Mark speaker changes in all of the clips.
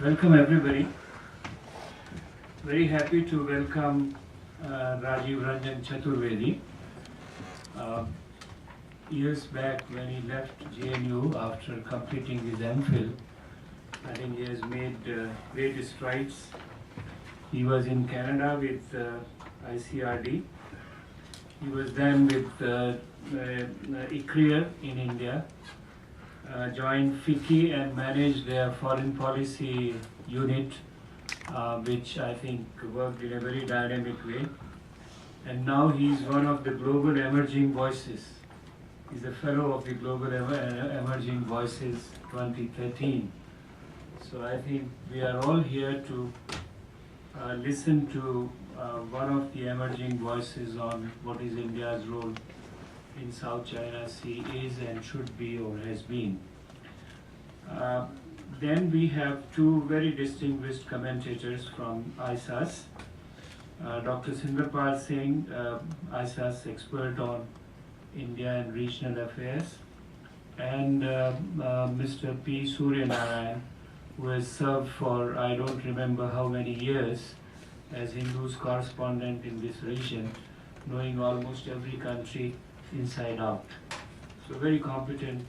Speaker 1: Welcome everybody. Very happy to welcome Rajeev Ranjan Chaturvedy. Uh, Years back when he left JNU after completing his MPhil, I think he has made great strides. He was in Canada with ICRD. He was then with ICRIER in India. Joined FICCI and managed their foreign policy unit, which I think worked in a very dynamic way. And now he's one of the global emerging voices. He's a fellow of the Global Emerging Voices 2013. So I think we are all here to listen to one of the emerging voices on what is India's role in South China Sea is and should be or has been. Then we have two very distinguished commentators from ISAS. Dr. Sindarpal Singh, ISAS expert on India and regional affairs, and Mr. P. Suryanarayan, who has served for I don't remember how many years as Hindu's correspondent in this region, knowing almost every country inside out. So very competent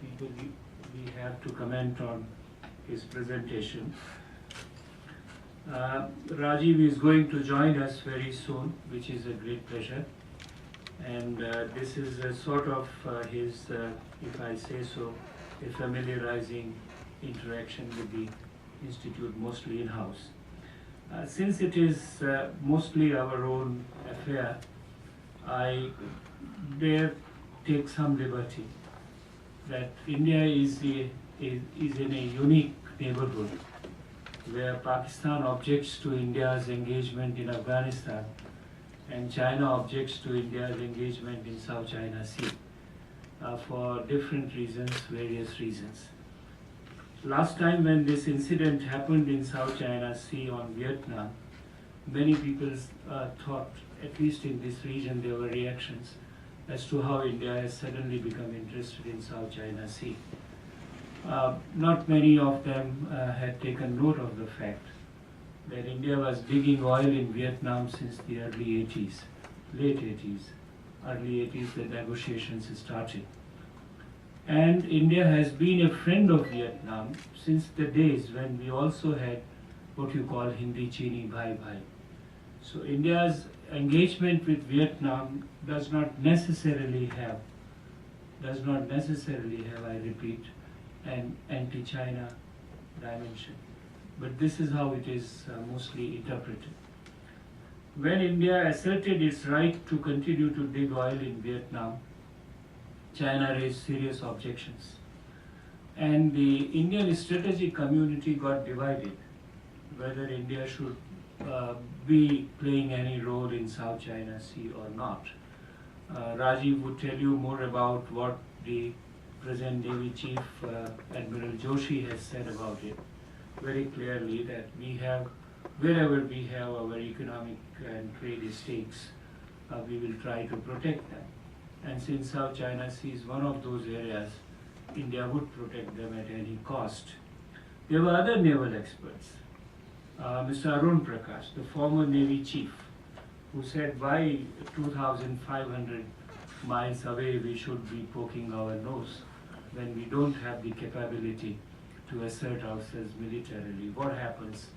Speaker 1: people we have to comment on his presentation. Rajeev is going to join us very soon, which is a great pleasure. And this is a sort of his, if I say so, a familiarizing interaction with the Institute, mostly in-house. Since it is mostly our own affair, I dare take some liberty that India is in a unique neighborhood where Pakistan objects to India's engagement in Afghanistan and China objects to India's engagement in South China Sea for different reasons, various reasons. Last time when this incident happened in South China Sea on Vietnam, many people thought, at least in this region, there were reactions as to how India has suddenly become interested in South China Sea. Not many of them had taken note of the fact that India was digging oil in Vietnam since the early 80s, late 80s, early 80s, the negotiations started. And India has been a friend of Vietnam since the days when we also had what you call Hindi Chini Bhai Bhai. So India's engagement with Vietnam does not necessarily have, I repeat, an anti-China dimension. But this is how it is mostly interpreted. When India asserted its right to continue to dig oil in Vietnam, China raised serious objections. And the Indian strategic community got divided whether India should be playing any role in South China Sea or not. Rajeev would tell you more about what the present Navy Chief Admiral Joshi has said about it very clearly, that we have, wherever we have our economic and trade stakes, we will try to protect them. And since South China Sea is one of those areas, India would protect them at any cost. There were other naval experts. Mr. Arun Prakash, the former Navy chief, who said why 2,500 miles away we should be poking our nose when we don't have the capability to assert ourselves militarily. What happens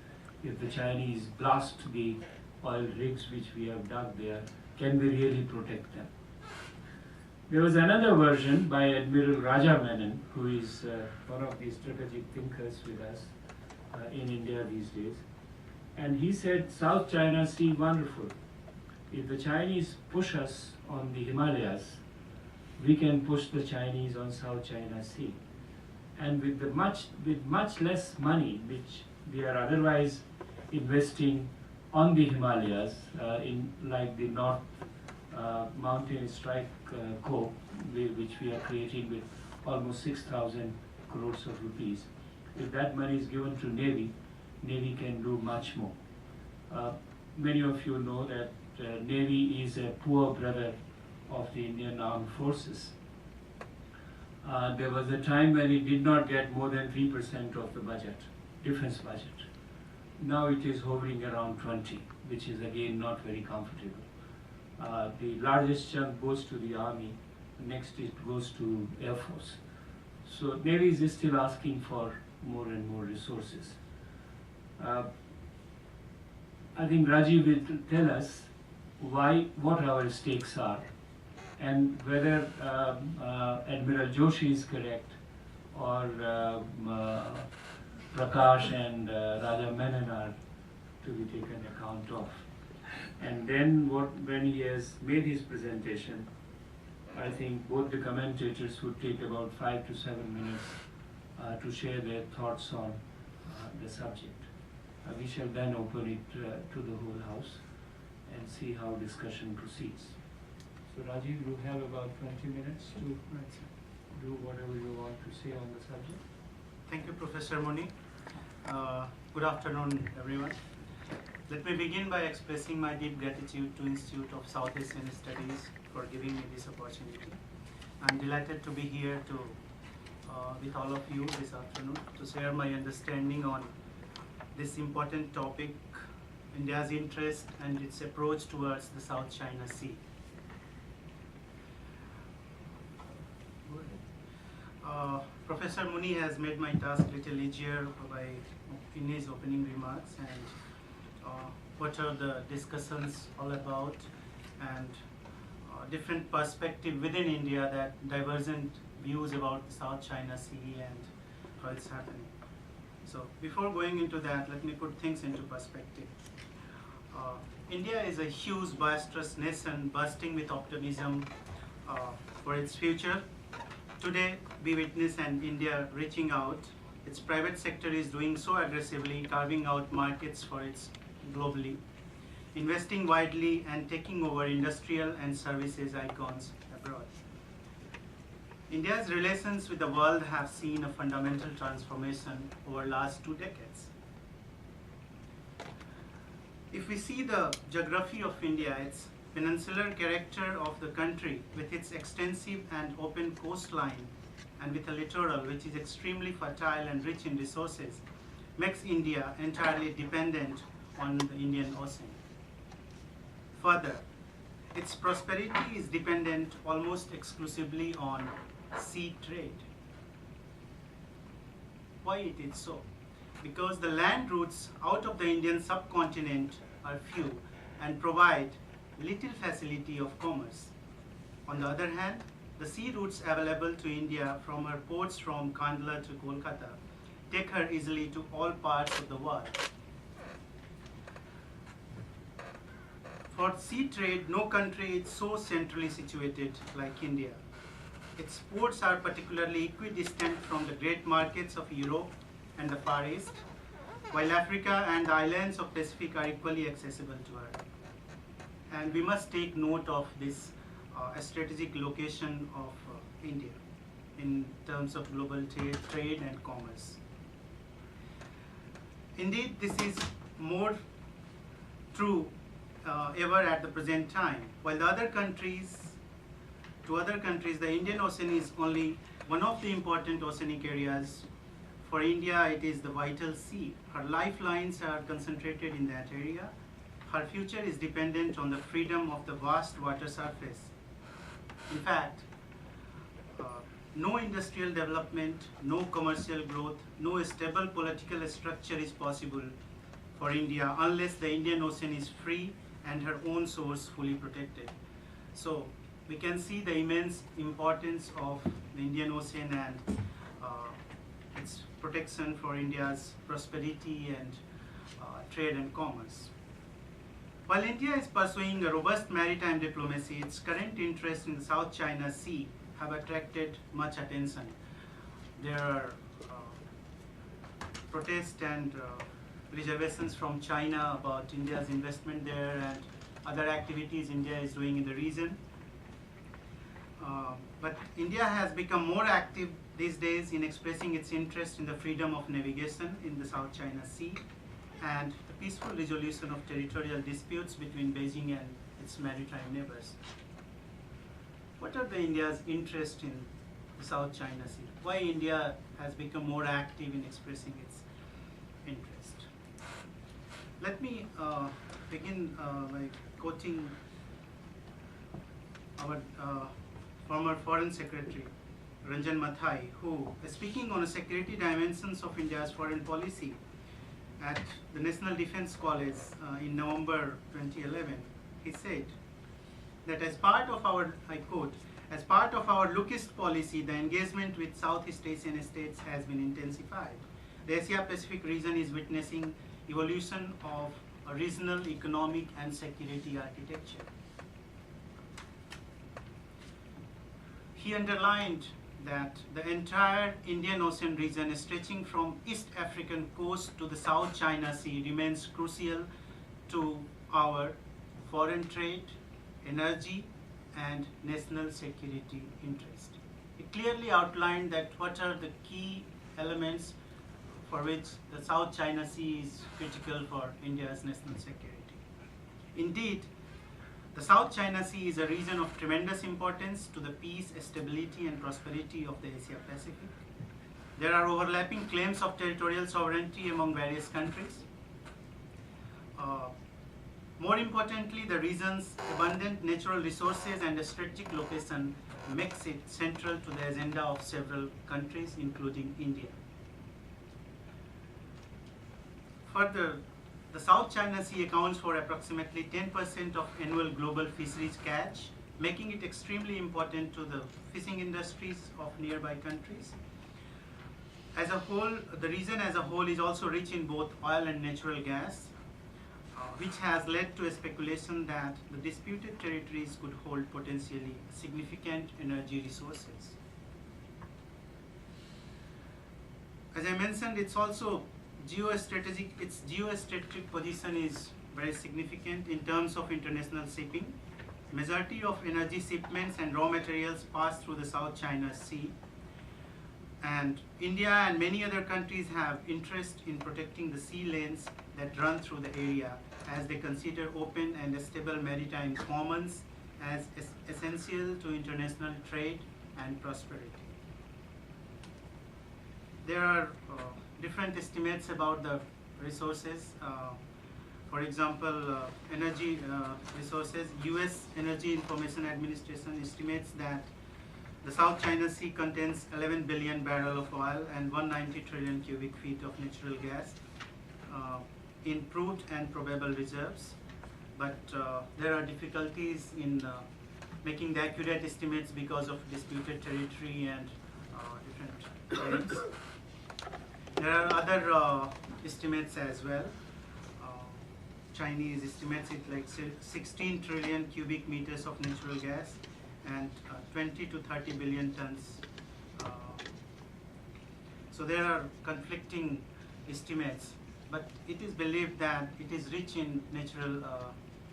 Speaker 1: if the Chinese blast the oil rigs which we have dug there? Can we really protect them? There was another version by Admiral Raja Menon, who is one of the strategic thinkers with us in India these days. And he said, South China Sea, wonderful. If the Chinese push us on the Himalayas, we can push the Chinese on South China Sea. And with much less money, which we are otherwise investing on the Himalayas, in like the North Mountain Strike Corps, which we are creating with almost 6,000 crores of rupees. If that money is given to Navy, Navy can do much more. Many of you know that Navy is a poor brother of the Indian Armed Forces. There was a time when it did not get more than 3% of the budget. defense budget. Now it is hovering around 20, which is again not very comfortable. The largest chunk goes to the army, next it goes to Air Force. So Navy is still asking for more and more resources. I think Rajeev will tell us what our stakes are, and whether Admiral Joshi is correct, or Prakash and Raja Menon are to be taken account of. And then when he has made his presentation, I think both the commentators would take about 5 to 7 minutes to share their thoughts on the subject. We shall then open it to the whole house and see how discussion proceeds. So Rajeev, you have about 20 minutes to do whatever you want to say on the subject.
Speaker 2: Thank you, Professor Muni. Good afternoon, everyone. Let me begin by expressing my deep gratitude to Institute of South Asian Studies for giving me this opportunity. I'm delighted to be here with all of you this afternoon to share my understanding on this important topic, India's interest and its approach towards the South China Sea. Professor Muni has made my task a little easier in his opening remarks, and what are the discussions all about, and different perspective within India, that divergent views about the South China Sea and how it's happening. So before going into that, let me put things into perspective. India is a huge, boisterous nation bursting with optimism for its future. Today, we witness an India reaching out. Its private sector is doing so aggressively, carving out markets for its globally, investing widely and taking over industrial and services icons abroad. India's relations with the world have seen a fundamental transformation over the last 2 decades. If we see the geography of India, its peninsular character of the country with its extensive and open coastline and with a littoral which is extremely fertile and rich in resources, makes India entirely dependent on the Indian Ocean. Further, its prosperity is dependent almost exclusively on sea trade. Why it is so? Because the land routes out of the Indian subcontinent are few and provide little facility of commerce. On the other hand, the sea routes available to India from her ports from Kandla to Kolkata take her easily to all parts of the world. For sea trade, no country is so centrally situated like India. Its ports are particularly equidistant from the great markets of Europe and the Far East, while Africa and the islands of Pacific are equally accessible to her. And we must take note of this strategic location of India in terms of global trade and commerce. Indeed, this is more true ever at the present time. While to other countries, the Indian Ocean is only one of the important oceanic areas. For India, it is the vital sea. Her lifelines are concentrated in that area. Her future is dependent on the freedom of the vast water surface. In fact, no industrial development, no commercial growth, no stable political structure is possible for India unless the Indian Ocean is free and her own source fully protected. So we can see the immense importance of the Indian Ocean and its protection for India's prosperity and trade and commerce. While India is pursuing a robust maritime diplomacy, its current interests in the South China Sea have attracted much attention. There are protests and reservations from China about India's investment there and other activities India is doing in the region. But India has become more active these days in expressing its interest in the freedom of navigation in the South China Sea and the peaceful resolution of territorial disputes between Beijing and its maritime neighbours. What are India's interest in the South China Sea? Why India has become more active in expressing its begin by quoting our former Foreign Secretary, Ranjan Mathai, who, speaking on the security dimensions of India's foreign policy at the National Defence College in November 2011, he said that as part of our, I quote, as part of our lookist policy, the engagement with Southeast Asian states has been intensified. The Asia-Pacific region is witnessing evolution of a regional economic and security architecture. He underlined that the entire Indian Ocean region stretching from East African coast to the South China Sea remains crucial to our foreign trade, energy, and national security interest. He clearly outlined that what are the key elements for which the South China Sea is critical for India's national security. Indeed, the South China Sea is a region of tremendous importance to the peace, stability, and prosperity of the Asia Pacific. There are overlapping claims of territorial sovereignty among various countries. More importantly, the region's abundant natural resources and strategic location makes it central to the agenda of several countries, including India. Further, the South China Sea accounts for approximately 10% of annual global fisheries catch, making it extremely important to the fishing industries of nearby countries. As a whole, the region as a whole is also rich in both oil and natural gas, which has led to a speculation that the disputed territories could hold potentially significant energy resources. As I mentioned, its geostrategic position is very significant in terms of international shipping. Majority of energy shipments and raw materials pass through the South China Sea. And India and many other countries have interest in protecting the sea lanes that run through the area, as they consider open and stable maritime commons as essential to international trade and prosperity. There are different estimates about the resources. For example, energy resources. US Energy Information Administration estimates that the South China Sea contains 11 billion barrels of oil and 190 trillion cubic feet of natural gas in proved and probable reserves. But there are difficulties in making the accurate estimates because of disputed territory and different claims. There are other estimates as well. Chinese estimates it like 16 trillion cubic meters of natural gas and 20 to 30 billion tons. So there are conflicting estimates, but it is believed that it is rich in natural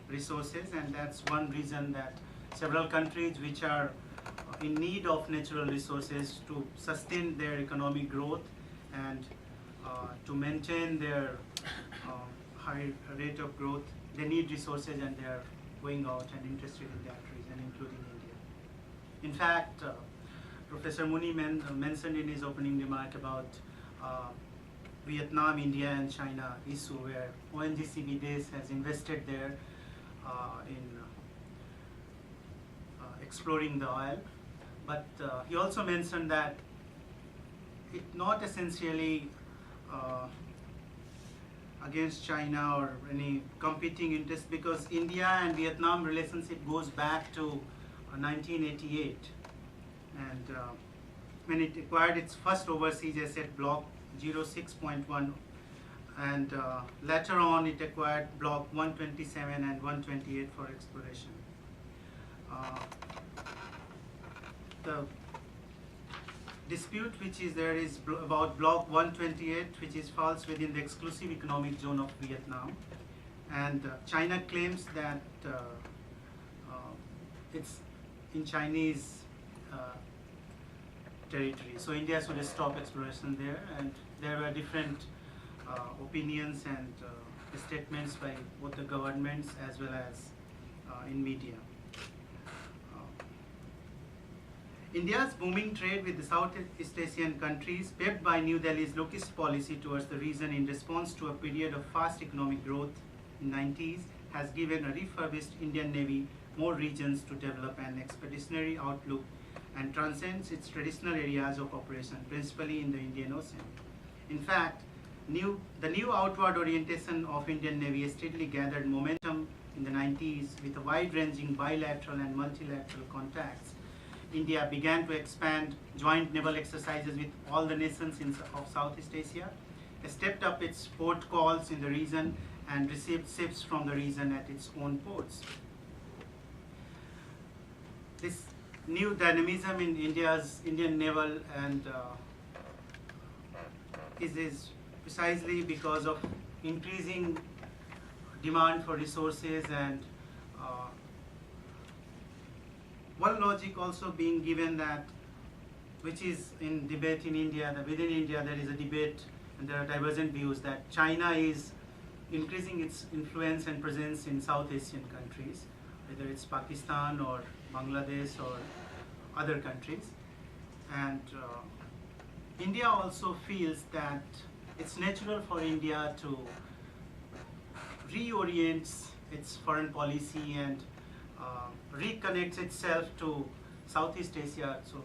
Speaker 2: resources, and that's one reason that several countries which are in need of natural resources to sustain their economic growth and to maintain their high rate of growth, they need resources, and they are going out and interested in that region, including India. In fact, Professor Muni mentioned in his opening remark about Vietnam, India, and China issue, where ONGC Videsh has invested there in exploring the oil. But he also mentioned that it not essentially against China or any competing interest, because India and Vietnam relationship goes back to 1988, and when it acquired its first overseas asset, Block 06.1, and later on it acquired Block 127 and 128 for exploration. The dispute which is there is about Block 128, which falls within the exclusive economic zone of Vietnam, and China claims that it's in Chinese territory, so India should stop exploration there. And there were different opinions and statements by both the governments as well as in media. India's booming trade with the Southeast Asian countries, paved by New Delhi's lookist policy towards the region in response to a period of fast economic growth, in 90s has given a refurbished Indian Navy more regions to develop an expeditionary outlook and transcends its traditional areas of operation, principally in the Indian Ocean. In fact, the new outward orientation of Indian Navy steadily gathered momentum in the 90s with a wide-ranging bilateral and multilateral contacts. India began to expand joint naval exercises with all the nations of Southeast Asia, stepped up its port calls in the region, and received ships from the region at its own ports. This new dynamism in Indian naval and is precisely because of increasing demand for resources and one logic also being given that, which is in debate in India, that within India there is a debate and there are divergent views that China is increasing its influence and presence in South Asian countries, whether it's Pakistan or Bangladesh or other countries. And India also feels that it's natural for India to reorient its foreign policy and reconnects itself to Southeast Asia. So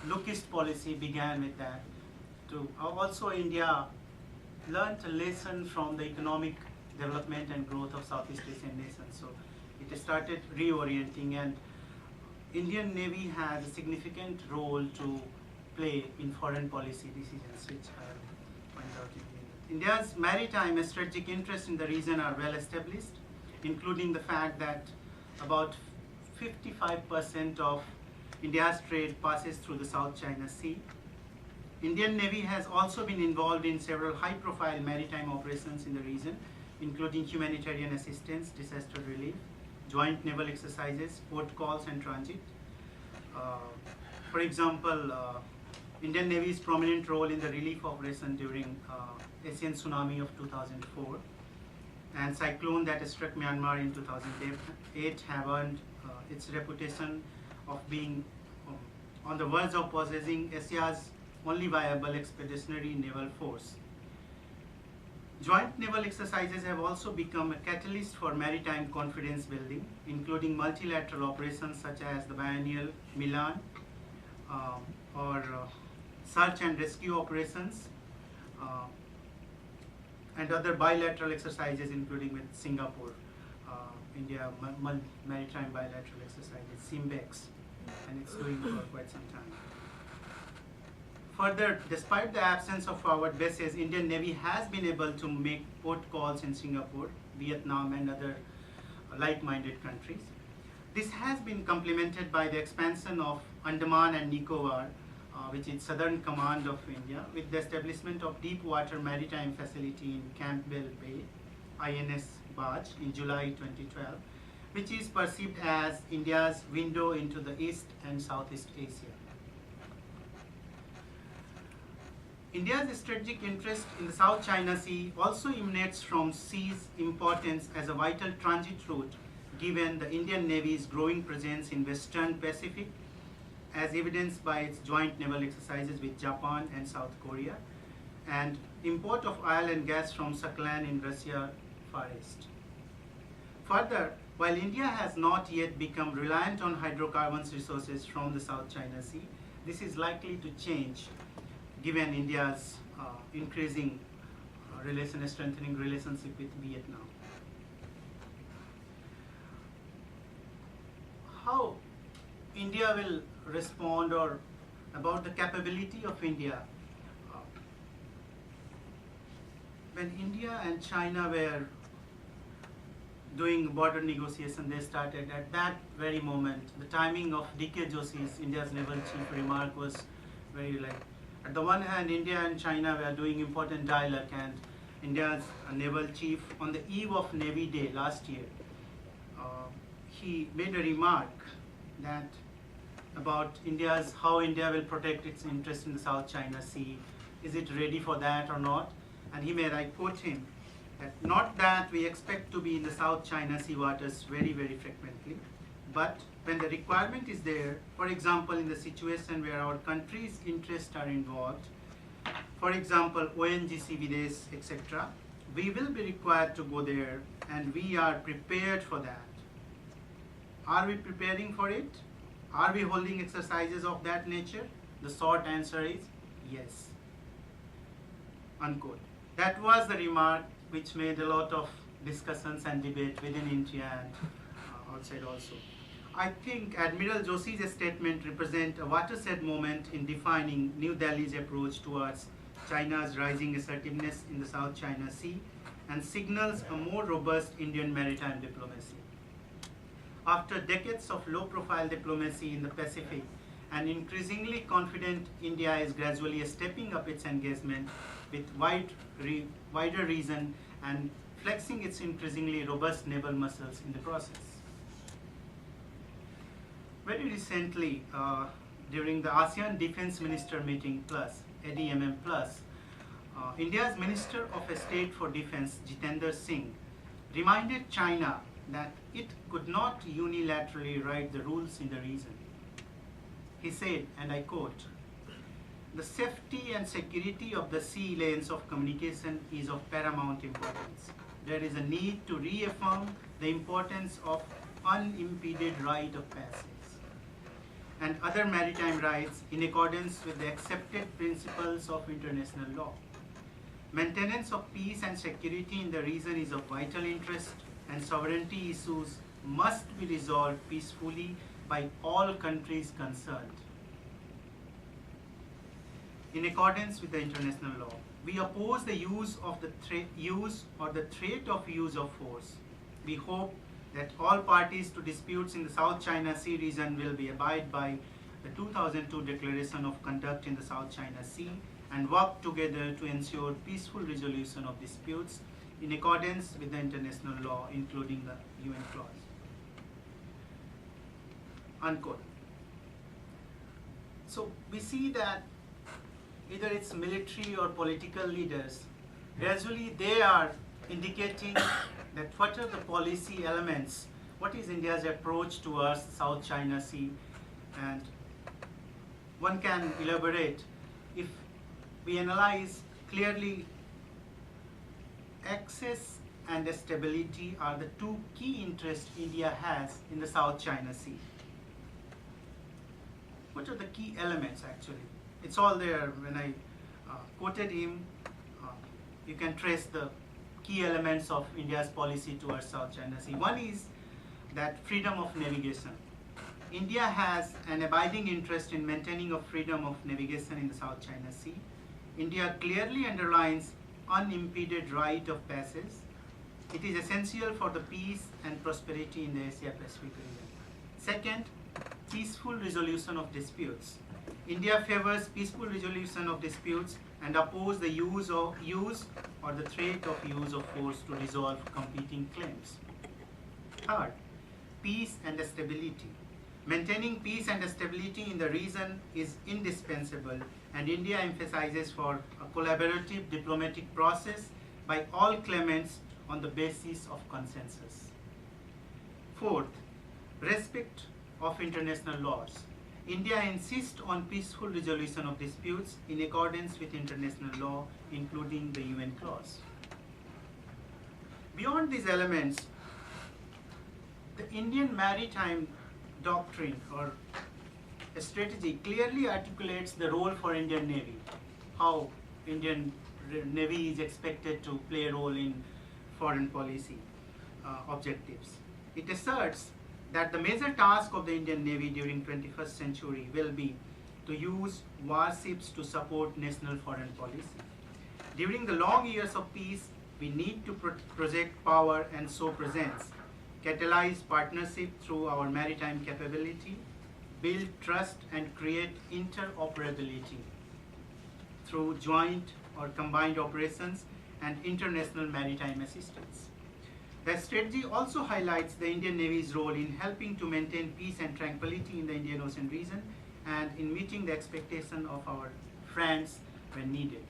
Speaker 2: lookist policy began with that. Also India learned a lesson from the economic development and growth of Southeast Asian nations. So it started reorienting, and Indian Navy has a significant role to play in foreign policy decisions, which I will point out in a minute. India's maritime strategic interests in the region are well established, including the fact that about 55% of India's trade passes through the South China Sea. Indian Navy has also been involved in several high-profile maritime operations in the region, including humanitarian assistance, disaster relief, joint naval exercises, port calls and transit. For example, Indian Navy's prominent role in the relief operation during Asian tsunami of 2004 and cyclone that struck Myanmar in 2008 have earned its reputation of being on the verge of possessing Asia's only viable expeditionary naval force. Joint naval exercises have also become a catalyst for maritime confidence building, including multilateral operations such as the biennial Milan or search and rescue operations and other bilateral exercises, including with Singapore, India maritime bilateral exercises, SIMBEX, and it's doing for quite some time. Further, despite the absence of forward bases, Indian Navy has been able to make port calls in Singapore, Vietnam, and other like-minded countries. This has been complemented by the expansion of Andaman and Nicobar, which is Southern Command of India, with the establishment of deep water maritime facility in Campbell Bay, INS Barge, in July 2012, which is perceived as India's window into the East and Southeast Asia. India's strategic interest in the South China Sea also emanates from sea's importance as a vital transit route, given the Indian Navy's growing presence in Western Pacific, as evidenced by its joint naval exercises with Japan and South Korea, and import of oil and gas from Sakhalin in Russia Far East. Further, while India has not yet become reliant on hydrocarbons resources from the South China Sea, this is likely to change given India's increasing strengthening relationship with Vietnam. How India will respond, or about the capability of India. When India and China were doing border negotiation, they started at that very moment. The timing of D.K. Joshi's, India's naval chief, remark was very like, at the one hand, India and China were doing important dialogue, and India's naval chief, on the eve of Navy Day last year, he made a remark that about how India will protect its interest in the South China Sea. Is it ready for that or not? And he made, I quote him, that not that we expect to be in the South China Sea waters very, very frequently, but when the requirement is there, for example, in the situation where our country's interests are involved, for example, ONGC, Videsh, etc., we will be required to go there, and we are prepared for that. Are we preparing for it? Are we holding exercises of that nature? The short answer is yes. Unquote. That was the remark which made a lot of discussions and debate within India and outside also. I think Admiral Joshi's statement represents a watershed moment in defining New Delhi's approach towards China's rising assertiveness in the South China Sea and signals a more robust Indian maritime diplomacy. After decades of low-profile diplomacy in the Pacific, an increasingly confident India is gradually stepping up its engagement with wider reason and flexing its increasingly robust naval muscles in the process. Very recently, during the ASEAN Defense Minister Meeting Plus, ADMM Plus, India's Minister of State for Defense, Jitendra Singh, reminded China that it could not unilaterally write the rules in the region. He said, and I quote, "The safety and security of the sea lanes of communication is of paramount importance. There is a need to reaffirm the importance of unimpeded right of passage and other maritime rights in accordance with the accepted principles of international law. Maintenance of peace and security in the region is of vital interest, and sovereignty issues must be resolved peacefully by all countries concerned. In accordance with the international law, we oppose the use of the threat of use of force. We hope that all parties to disputes in the South China Sea region will be abide by the 2002 Declaration of Conduct in the South China Sea and work together to ensure peaceful resolution of disputes in accordance with the international law, including the UN clause." Unquote. So we see that either it's military or political leaders, gradually they are indicating that what are the policy elements, what is India's approach towards South China Sea, and one can elaborate if we analyze clearly. Access and stability are the two key interests India has in the South China Sea. What are the key elements actually? It's all there. When I quoted him, you can trace the key elements of India's policy towards South China Sea. One is that freedom of navigation. India has an abiding interest in maintaining a freedom of navigation in the South China Sea. India clearly underlines unimpeded right of passage. It is essential for the peace and prosperity in the Asia-Pacific region. Second, peaceful resolution of disputes. India favors peaceful resolution of disputes and opposes the use or the threat of use of force to resolve competing claims. Third, peace and stability. Maintaining peace and stability in the region is indispensable, and India emphasizes for a collaborative diplomatic process by all claimants on the basis of consensus. Fourth, respect of international laws. India insists on peaceful resolution of disputes in accordance with international law, including the UN clause. Beyond these elements, the Indian maritime doctrine or strategy clearly articulates the role for Indian Navy, how Indian Navy is expected to play a role in foreign policy objectives. It asserts that the major task of the Indian Navy during 21st century will be to use warships to support national foreign policy. During the long years of peace, we need to project power and show presence, catalyze partnership through our maritime capability, build trust and create interoperability through joint or combined operations and international maritime assistance. The strategy also highlights the Indian Navy's role in helping to maintain peace and tranquility in the Indian Ocean region and in meeting the expectation of our friends when needed.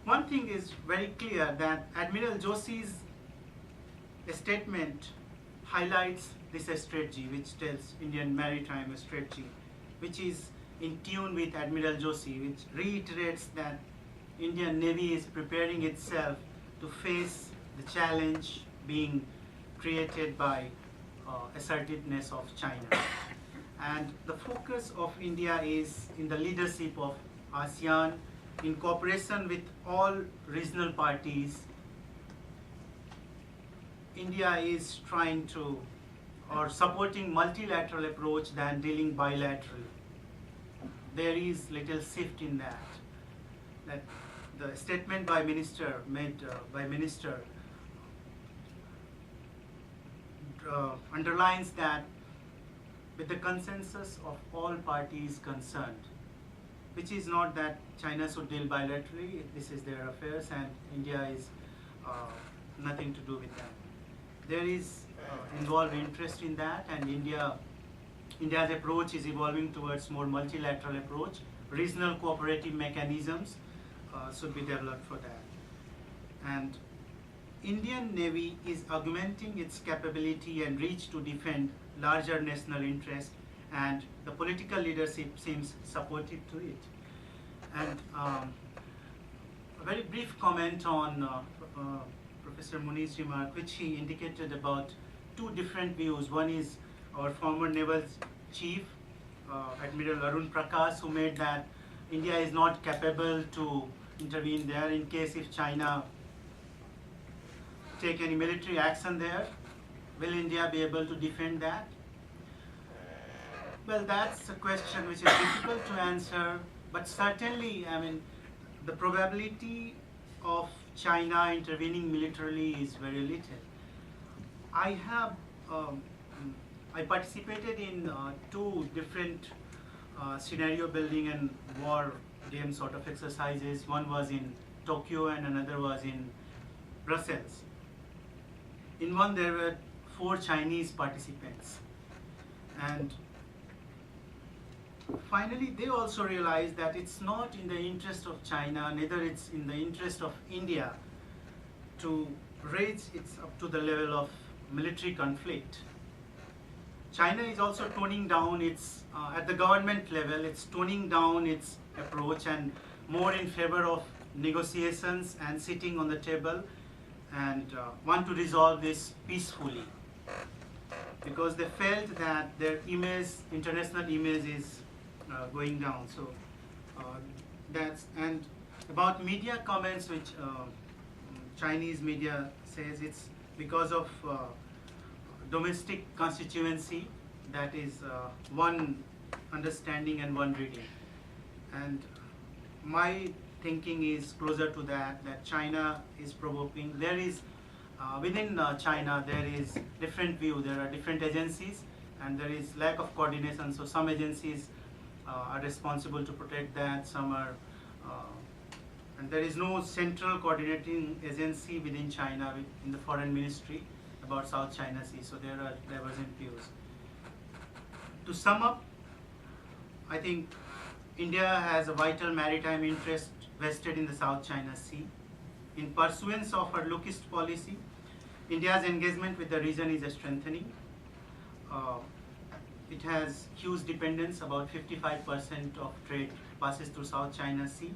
Speaker 2: One thing is very clear, that Admiral Joshi's statement highlights this strategy, which tells Indian maritime strategy, which is in tune with Admiral Joshi, which reiterates that Indian Navy is preparing itself to face the challenge being created by assertiveness of China. And the focus of India is in the leadership of ASEAN in cooperation with all regional parties. India is trying to or supporting multilateral approach than dealing bilaterally. There is little shift in that. That the statement by minister underlines that with the consensus of all parties concerned, which is not that China should deal bilaterally, this is their affairs and India is nothing to do with that. There is involved interest in that, and India's approach is evolving towards more multilateral approach. Regional cooperative mechanisms should be developed for that. And Indian Navy is augmenting its capability and reach to defend larger national interest, and the political leadership seems supportive to it. And a very brief comment on Professor Muni's remark, which he indicated about two different views. One is our former naval chief, Admiral Arun Prakash, who made that India is not capable to intervene there in case if China take any military action there. Will India be able to defend that? Well, that's a question which is difficult to answer, but certainly, I mean, the probability of China intervening militarily is very little. I participated in two different scenario building and war game sort of exercises. One was in Tokyo and another was in Brussels. In one there were 4 Chinese participants, and finally they also realized that it's not in the interest of China, neither it's in the interest of India to raise it up to the level of military conflict. China is also toning down its, at the government level, it's toning down its approach and more in favor of negotiations and sitting on the table and want to resolve this peacefully, because they felt that their image, international image is going down. So that's, and about media comments which Chinese media says it's because of domestic constituency, that is one understanding and one reading. And my thinking is closer to that, that China is provoking. There is, within China, there is different view. There are different agencies and there is lack of coordination. So some agencies are responsible to protect that, some are, and there is no central coordinating agency within China, in the foreign ministry about South China Sea. So there are divergent views. To sum up, I think India has a vital maritime interest vested in the South China Sea. In pursuance of her Lookist policy, India's engagement with the region is strengthening. It has huge dependence, about 55% of trade passes through South China Sea,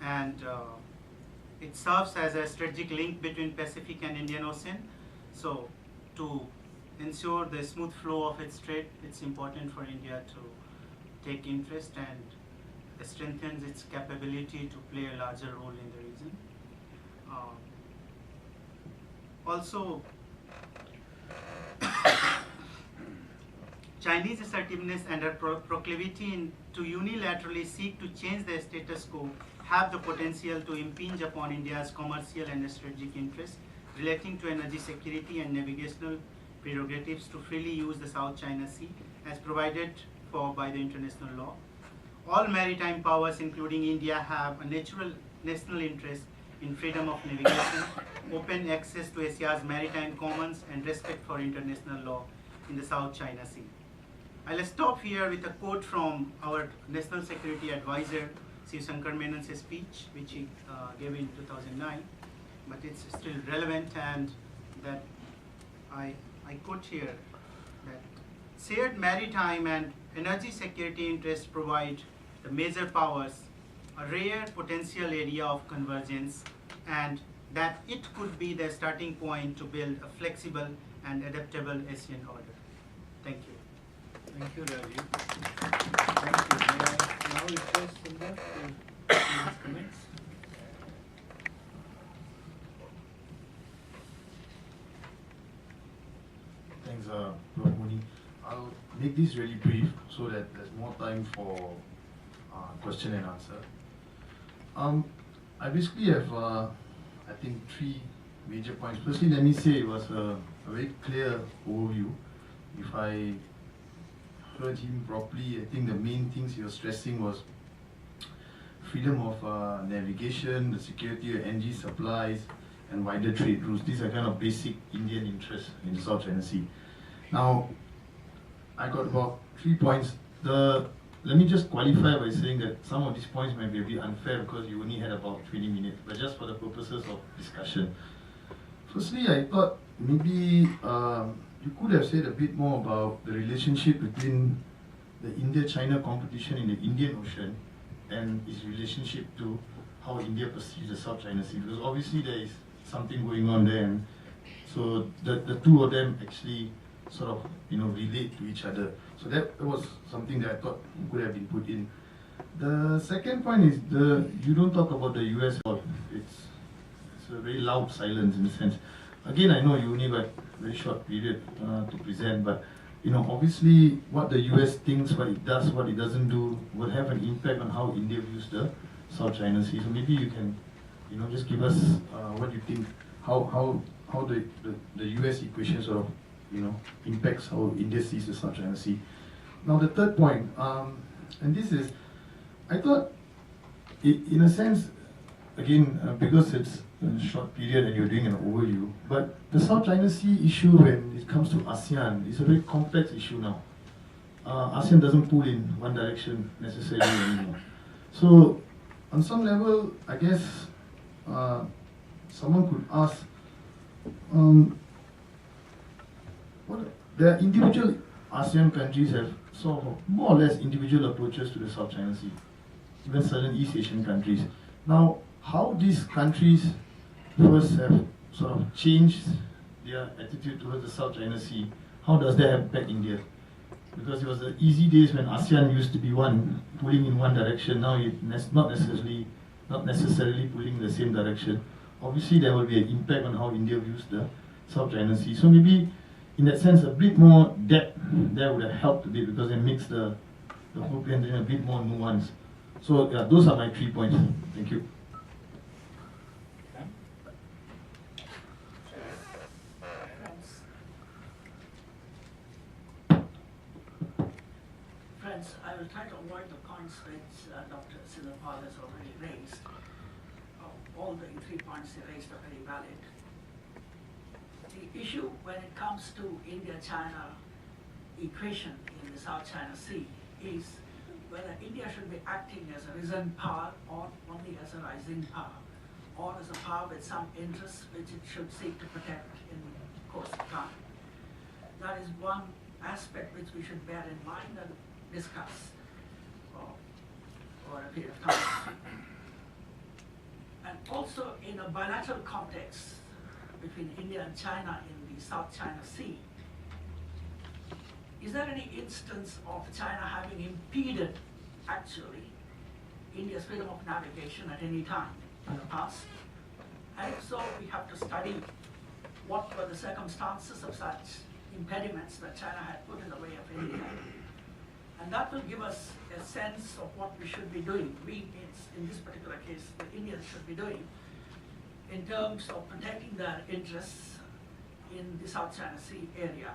Speaker 2: and it serves as a strategic link between Pacific and Indian Ocean. So to ensure the smooth flow of its trade, it's important for India to take interest and strengthens its capability to play a larger role in the region. Also, Chinese assertiveness and her proclivity to unilaterally seek to change the status quo have the potential to impinge upon India's commercial and strategic interests relating to energy security and navigational prerogatives to freely use the South China Sea as provided for by the international law. All maritime powers, including India, have a natural national interest in freedom of navigation, open access to Asia's maritime commons, and respect for international law in the South China Sea. I'll stop here with a quote from our National Security Advisor, Shiv Shankar Menon's speech, which he gave in 2009, but it's still relevant, and that I quote here that shared maritime and energy security interests provide the major powers a rare potential area of convergence, and that it could be the starting point to build a flexible and adaptable Asian order. Thank you.
Speaker 1: Thank you, Rajeev. Thank you. May I now request Sundar to make his comments?
Speaker 3: Thanks, Prof. Muni. I'll make this really brief so that there's more time for question and answer. I basically have, I think, three major points. Firstly, let me say it was a very clear overview. If I heard him properly, I think the main things he was stressing was freedom of navigation, the security of energy supplies, and wider trade routes. These are kind of basic Indian interests in the South China Sea. Now, I got about 3 points. Let me just qualify by saying that some of these points might be a bit unfair because you only had about 20 minutes, but just for the purposes of discussion. Firstly, I thought maybe you could have said a bit more about the relationship between the India-China competition in the Indian Ocean and its relationship to how India perceives the South China Sea, because obviously there is something going on there, and so the two of them actually sort of relate to each other. So that was something that I thought could have been put in. The second point is you don't talk about the US at all. It's a very loud silence in a sense. Again, I know you only got a very short period to present, but obviously what the US thinks, what it does, what it doesn't do, will have an impact on how India views the South China Sea. So maybe you can, just give us what you think, how the US equation sort of, impacts how India sees the South China Sea. Now the third point, and this is, I thought, in a sense, again, because it's a short period and you're doing an overview, but the South China Sea issue when it comes to ASEAN is a very complex issue now. ASEAN doesn't pull in one direction necessarily anymore. So on some level, I guess someone could ask, the individual ASEAN countries have sort of more or less individual approaches to the South China Sea, even certain East Asian countries. Now, how these countries first have sort of changed their attitude towards the South China Sea, how does that impact India? Because it was the easy days when ASEAN used to be pulling in one direction. Now it's not necessarily pulling in the same direction. Obviously, there will be an impact on how India views the South China Sea. So maybe, in that sense, a bit more depth there would have helped a bit because it makes the whole plan a bit more nuanced. So yeah, those are my 3 points. Thank you.
Speaker 4: Friends, I will try to avoid the points which Dr. Silapal has already raised. All the 3 points he raised are very valid. The issue when it comes to India-China equation in the South China Sea is whether India should be acting as a risen power or only as a rising power, or as a power with some interests which it should seek to protect in the course of time. That is one aspect which we should bear in mind and discuss over a period of time. And also in a bilateral context between India and China in the South China Sea, is there any instance of China having impeded, actually, India's freedom of navigation at any time in the past? And if so, we have to study what were the circumstances of such impediments that China had put in the way of India. And that will give us a sense of what we should be doing, we, in this particular case, the Indians should be doing, in terms of protecting their interests in the South China Sea area.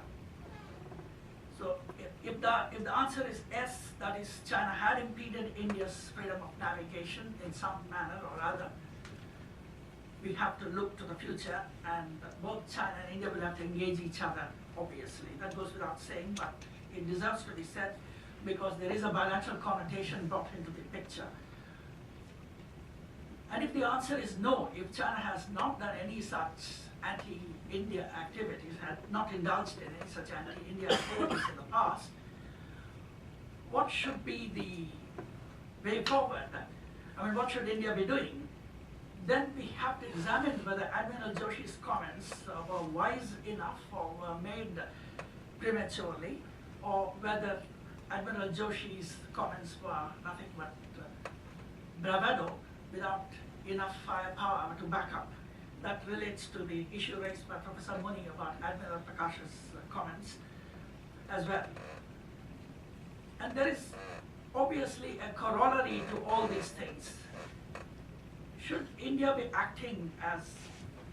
Speaker 4: So if the answer is yes, that is China had impeded India's freedom of navigation in some manner or other, we have to look to the future, and both China and India will have to engage each other, obviously. That goes without saying, but it deserves to be said because there is a bilateral connotation brought into the picture. And if the answer is no, if China has not done any such anti-India activities, had not indulged in any such anti-India activities in the past, what should be the way forward then? I mean, what should India be doing? Then we have to examine whether Admiral Joshi's comments were wise enough or were made prematurely, or whether Admiral Joshi's comments were nothing but bravado without enough firepower to back up. That relates to the issue raised by Professor Muni about Admiral Prakash's comments as well. And there is obviously a corollary to all these things. Should India be acting as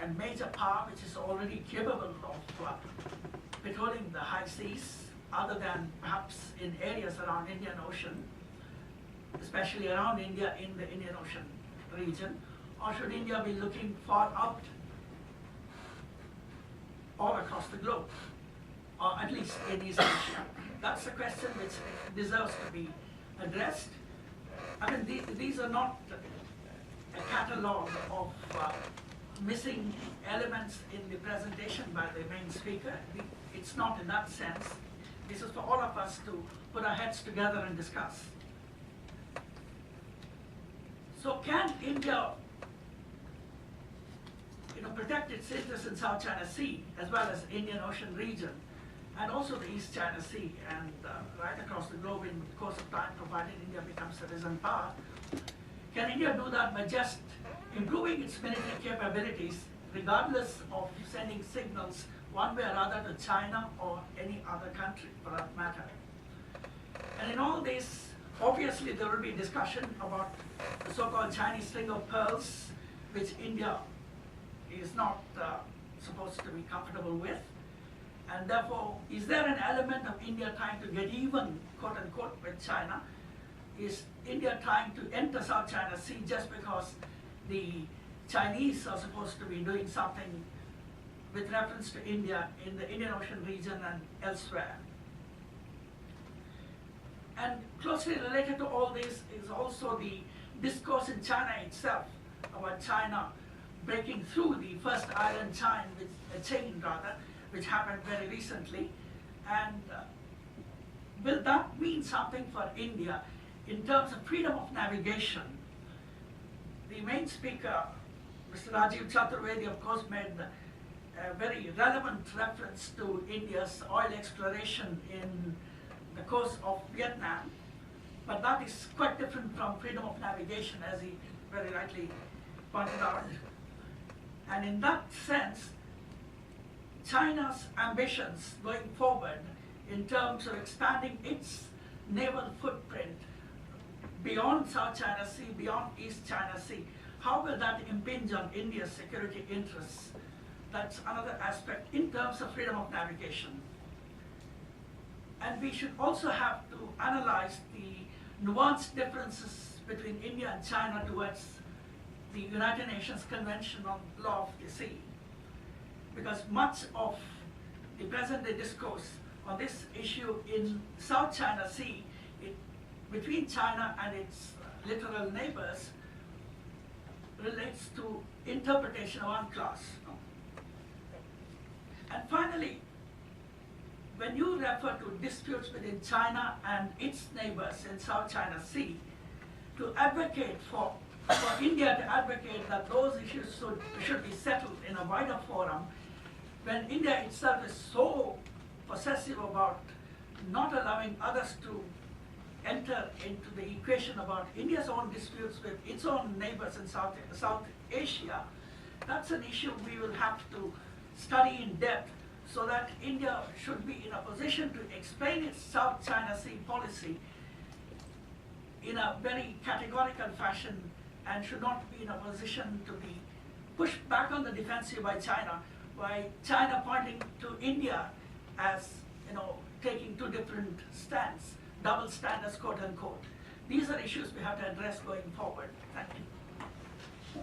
Speaker 4: a major power which is already capable of patrolling the high seas, other than perhaps in areas around Indian Ocean, especially around India in the Indian Ocean region, or should India be looking far out all across the globe, or at least in East Asia? That's a question which deserves to be addressed. I mean, these are not a catalogue of missing elements in the presentation by the main speaker. It's not in that sense. This is for all of us to put our heads together and discuss. So can India protect its interests in South China Sea as well as Indian Ocean region, and also the East China Sea, and right across the globe in the course of time, provided India becomes a risen power? Can India do that by just improving its military capabilities, regardless of sending signals one way or other to China or any other country for that matter? And in all this, obviously there will be discussion about the so-called Chinese string of pearls, which India is not supposed to be comfortable with. And therefore, is there an element of India trying to get even, quote unquote, with China? Is India trying to enter South China Sea just because the Chinese are supposed to be doing something with reference to India in the Indian Ocean region and elsewhere? And closely related to all this is also the discourse in China itself about China breaking through the first island chain, which happened very recently. And will that mean something for India in terms of freedom of navigation? The main speaker, Mr. Rajeev Chaturvedy, of course, made a very relevant reference to India's oil exploration in the coast of Vietnam, but that is quite different from freedom of navigation, as he very rightly pointed out. And in that sense, China's ambitions going forward in terms of expanding its naval footprint beyond South China Sea, beyond East China Sea, how will that impinge on India's security interests? That's another aspect in terms of freedom of navigation. And we should also have to analyze the nuanced differences between India and China towards the United Nations Convention on Law of the Sea. Because much of the present-day discourse on this issue in South China Sea, between China and its littoral neighbors, relates to interpretation of UNCLOS. And finally, when you refer to disputes within China and its neighbors in South China Sea, to advocate for India to advocate that those issues should be settled in a wider forum, when India itself is so possessive about not allowing others to enter into the equation about India's own disputes with its own neighbors in South Asia, that's an issue we will have to study in depth, so that India should be in a position to explain its South China Sea policy in a very categorical fashion, and should not be in a position to be pushed back on the defensive by China pointing to India as taking two different stands, double standards, quote unquote. These are issues we have to address going forward. Thank you.